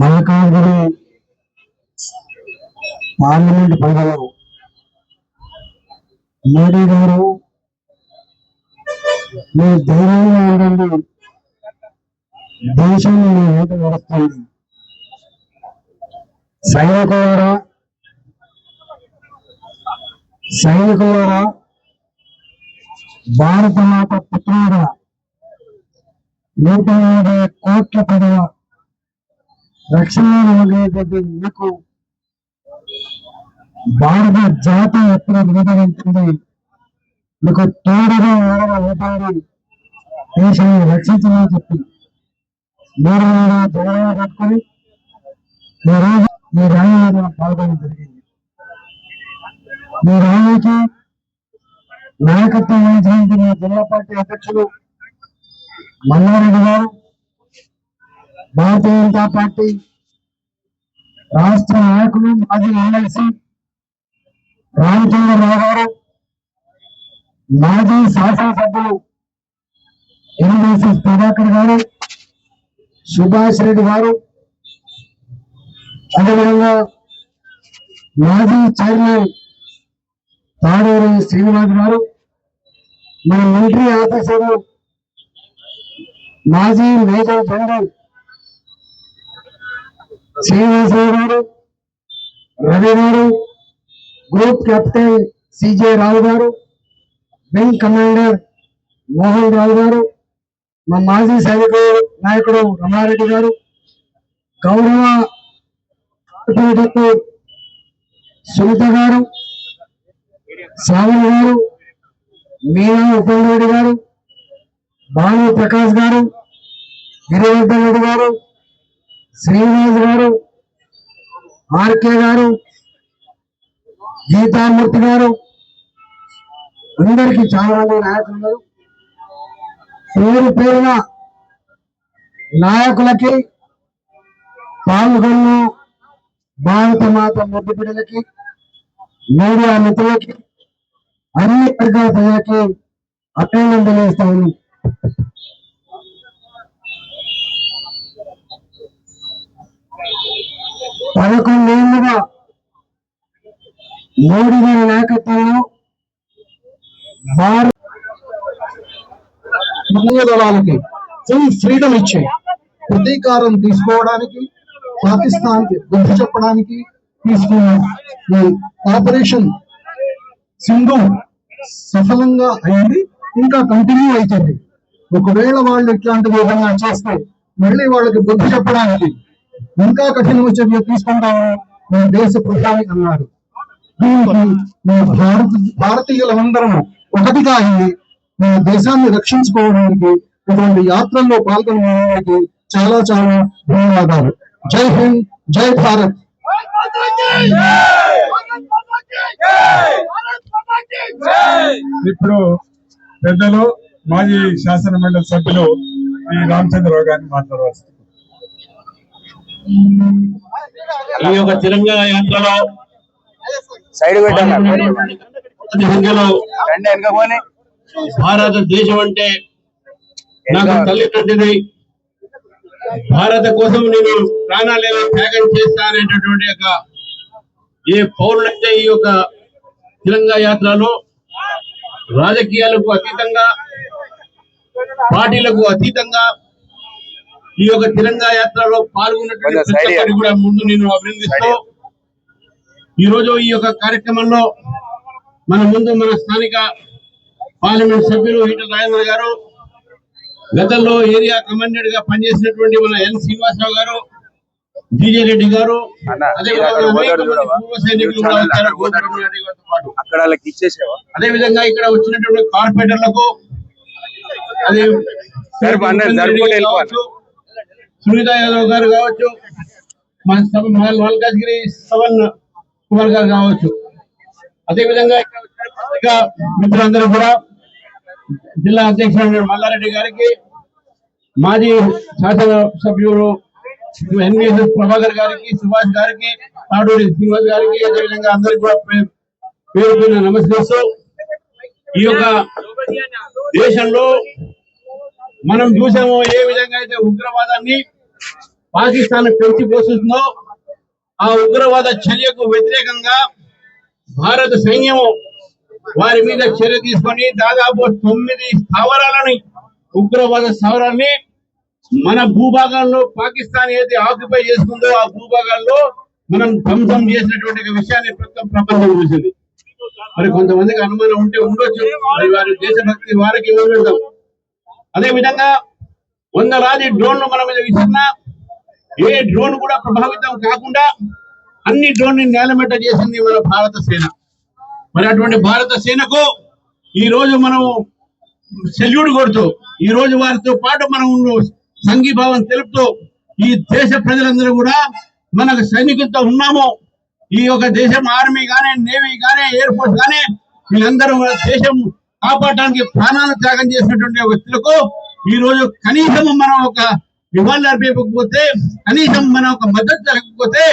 Malkajgiri parliament పరిధిలో మోడీ గారు మీ ధైర్యంగా ఉండండి, దేశం మీ ఓటు నడుస్తుంది. సైనికులారా, భారత మాత పుత్రుడా, 150 కోట్ల ప్రజల రక్షణ మీకు భారత జాతి ఎప్పుడు నిలబడుతుంది. మీకు తోడుగా ఓటాడి దేశాన్ని రక్షించమని చెప్పి మీరు జగన్ కట్టుకుని ఈ రోజు ఈ ర్యాలీలో పాల్గొనడం జరిగింది. ఈ ర్యాలీకి నాయకత్వం వహించిన జిల్లా పార్టీ అధ్యక్షులు మల్లారెడ్డి గారు, భారతీయ జనతా పార్టీ రాష్ట్ర నాయకులు మాజీ ఎమ్మెల్సీ రామచంద్రరావు గారు, మాజీ శాసనసభ్యులు ఎన్ఎస్ఎస్ ప్రభాకర్ గారు, సుభాష్ రెడ్డి గారు, అదేవిధంగా మాజీ చైర్మన్ తాడూరి శ్రీనివాస్ గారు, మన మిలిటరీ ఆఫీసర్లు మాజీ మేజర్ జనరల్ శ్రీనివాసరావు గారు, రవి గారు, గ్రూప్ కెప్టెన్ సిజే రావు గారు, వింగ్ కమాండర్ మోహన్ రావు గారు, మా మాజీ సైనిక నాయకుడు రమారెడ్డి గారు, గౌరవ సునీత గారు, శ్రావణ్ గారు, మీనా ఉపేంద్రెడ్డి గారు, భాను ప్రకాష్ గారు, గిరివర్ధన్ రెడ్డి గారు, శ్రీనివాస్ గారు, ఆర్కే గారు, గీతామూర్తి గారు, అందరికీ చాలా మంది నాయకులు, పేరు పేరున నాయకులకి, పాల్గొన్న భారత మాత ముద్దు బిడ్డలకి, మీడియా మిత్రులకి, అన్ని వర్గాల ప్రజలకి అభినందనలు ఇస్తాను. పదకొండేళ్లుగా మోడీ గారి నాయకత్వంలో భారత దళాలకి ఫుల్ ఫ్రీడమ్ ఇచ్చి ప్రతీకారం తీసుకోవడానికి, పాకిస్తాన్ కి బుద్ధి చెప్పడానికి తీసుకున్న ఆపరేషన్ సింధు సఫలంగా అయింది, ఇంకా కంటిన్యూ అవుతుంది. ఒకవేళ వాళ్ళు ఇట్లాంటి విధంగా చేస్తే మళ్ళీ వాళ్ళకి బుద్ధి చెప్పడానికి ఇంకా కఠిన చర్య తీసుకుంటాము మన దేశ ప్రధాని అన్నారు. దీనికి భారతీయులందరం ఒకటిగా అయింది మన దేశాన్ని రక్షించుకోవడానికి ఇటువంటి యాత్రల్లో పాల్గొనడానికి చాలా చాలా ధన్యవాదాలు. జై హింద్, జై భారత్. ఇప్పుడు పెద్దలు మాజీ శాసన మండలి సభ్యులు శ్రీ రామచంద్రరావు గారిని మాట్లాడవచ్చు. ఈ యొక్క తెలంగాణ యాత్రలో భారతదేశం అంటే నాకు తల్లిదండ్రులది, భారత కోసం నేను ప్రాణాలను త్యాగం చేస్తాననేటటువంటి యొక్క ఏ పౌరులైతే ఈ యొక్క తెలంగాణ యాత్రలో రాజకీయాలకు అతీతంగా, పార్టీలకు అతీతంగా ఈ యొక్క తెలంగాణ యాత్రలో పాల్గొన్నటువంటి కూడా ముందు నేను అభినందిస్తూ, ఈరోజు ఈ యొక్క కార్యక్రమంలో మన ముందు మన స్థానిక పార్లమెంట్ సభ్యులు ఈటల రాజేంద్ర గారు, గతంలో ఏరియా కమాండెంట్ గా పనిచేసినటువంటి మన ఎన్ శ్రీనివాసరావు గారు, జీజే రెడ్డి గారు, పూర్వ సైనికులు కూడా వచ్చారు. అదే విధంగా ఇక్కడ వచ్చినటువంటి కార్పొరేటర్లకు, అదే సునీత యాదవ్ గారు కావచ్చు, మల్కాజ్గిరి శ్రవణ్ కుమార్ గారు కావచ్చు, అదేవిధంగా ఇక్కడ వచ్చిన పత్రికా మిత్రులందరూ కూడా జిల్లా అధ్యక్షుడు మల్లారెడ్డి గారికి, మాజీ శాసన సభ్యులు ఎన్వీఎస్ ప్రభాకర్ గారికి, సుభాష్ గారికి, తాడూరి శ్రీనివాస్ గారికి, అదేవిధంగా అందరికి కూడా పేరు పేరున నమస్కరిస్తూ, ఈ యొక్క దేశంలో మనం చూసాము ఏ విధంగా అయితే ఉగ్రవాదాన్ని పాకిస్తాన్ పెంచి పోషిస్తుందో, ఆ ఉగ్రవాద చర్యకు వ్యతిరేకంగా భారత సైన్యం వారి మీద చర్య తీసుకొని దాదాపు 9 స్థావరాలని, ఉగ్రవాద స్థావరాన్ని మన భూభాగాల్లో పాకిస్తాన్ ఏది ఆక్యుపై చేసుకుందో ఆ భూభాగాల్లో మనం ధ్వంసం చేసినటువంటి విషయాన్ని ప్రపంచం చూసింది. మరి కొంతమందికి అనుమానం ఉంటే ఉండొచ్చు, మరి వారి దేశభక్తి వారికి వివరిద్దాం. అదే విధంగా 100 డ్రోన్లు మన మీద విసిరినా ఏ డ్రోన్ కూడా ప్రభావితం కాకుండా అన్ని డ్రోన్ ని నేలమెట్ట చేసింది మన భారత సేన. మరి అటువంటి భారత సేనకు ఈ రోజు మనం సెల్యూట్ కొడుతూ, ఈ రోజు వారితో పాటు మనం సంఘీభావం తెలుపుతూ, ఈ దేశ ప్రజలందరూ కూడా మనకు సైనికులతో ఉన్నాము. ఈ యొక్క దేశం ఆర్మీ గానీ, నేవీ గానీ, ఎయిర్ ఫోర్స్ గానీ వీళ్ళందరూ దేశం కాపాడడానికి ప్రాణాలు త్యాగం చేసినటువంటి వ్యక్తులకు ఈ రోజు కనీసం మనం ఒక నివాళులు అర్పించకపోతే, కనీసం మన ఒక మద్దతు జరగకపోతే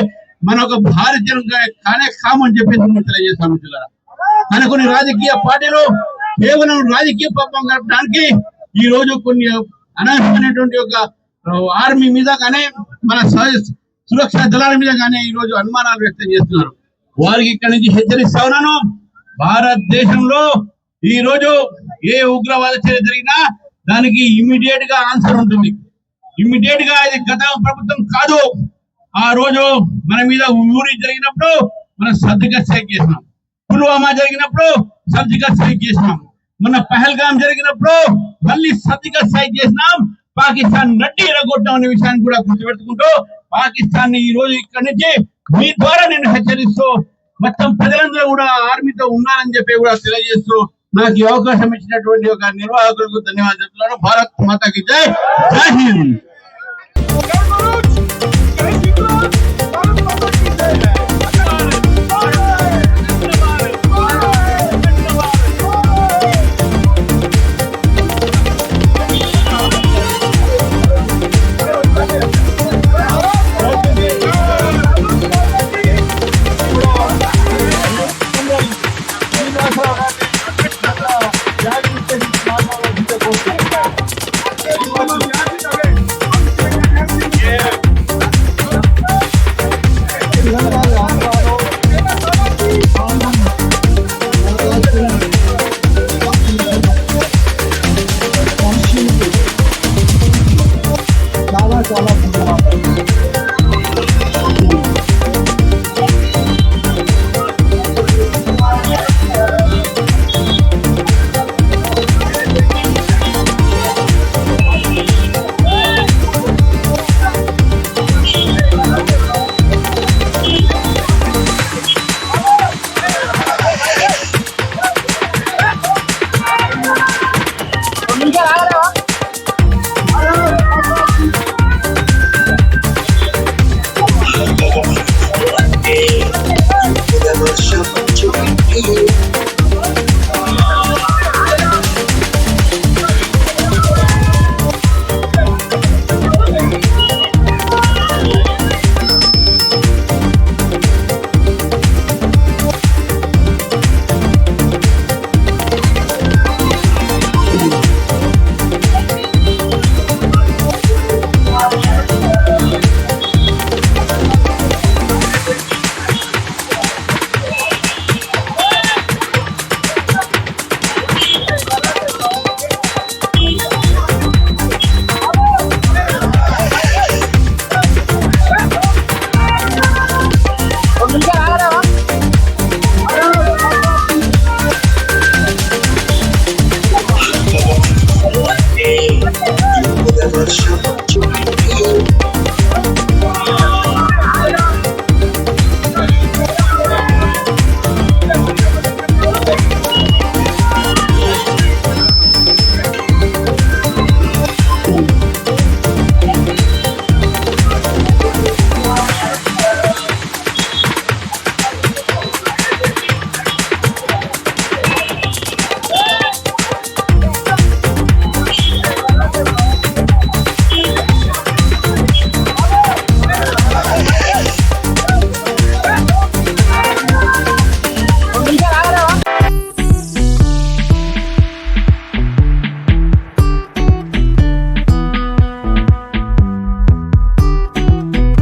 మన ఒక భారతీయులు కానే కామని చెప్పేసి తెలియజేస్తాం మిత్రులారా. కానీ కొన్ని రాజకీయ పార్టీలు కేవలం రాజకీయ పాపం గడపడానికి ఈ రోజు కొన్ని అనవసరమైనటువంటి ఒక ఆర్మీ మీద కానీ, మన సురక్షా దళాల మీద కానీ ఈ రోజు అనుమానాలు వ్యక్తం చేస్తున్నారు. వారికి ఇక్కడి నుంచి హెచ్చరిస్తా ఉన్నాను, భారతదేశంలో ఈ రోజు ఏ ఉగ్రవాద చర్య జరిగినా దానికి ఇమ్మీడియట్ గా ఆన్సర్ ఉంటుంది. ఇమ్మీడియట్ గా ఇది గత ప్రభుత్వం కాదు. ఆ రోజు మన మీద ఊరి జరిగినప్పుడు మనం సర్జికల్ స్ట్రైక్ చేసినాం, పుల్వామా జరిగినప్పుడు సర్జికల్ స్ట్రైక్ చేసినాం, మన పహల్గాం జరిగినప్పుడు మళ్ళీ సర్జికల్ స్ట్రైక్ చేసినాం. పాకిస్తాన్ నడ్డి ఎరగొట్టాం అనే విషయాన్ని కూడా గుర్తుపెట్టుకుంటూ, పాకిస్తాన్ ని ఈ రోజు ఇక్కడి నుంచి మీ ద్వారా నేను హెచ్చరిస్తూ, మొత్తం ప్రజలందరూ కూడా ఆర్మీతో ఉన్నారని చెప్పి కూడా తెలియజేస్తూ, నాకు ఈ అవకాశం ఇచ్చినటువంటి ఒక నిర్వాహకులకు ధన్యవాదాలు చెప్తున్నాను. భారత్ మాతాకి జై, జై Hind. Never show to be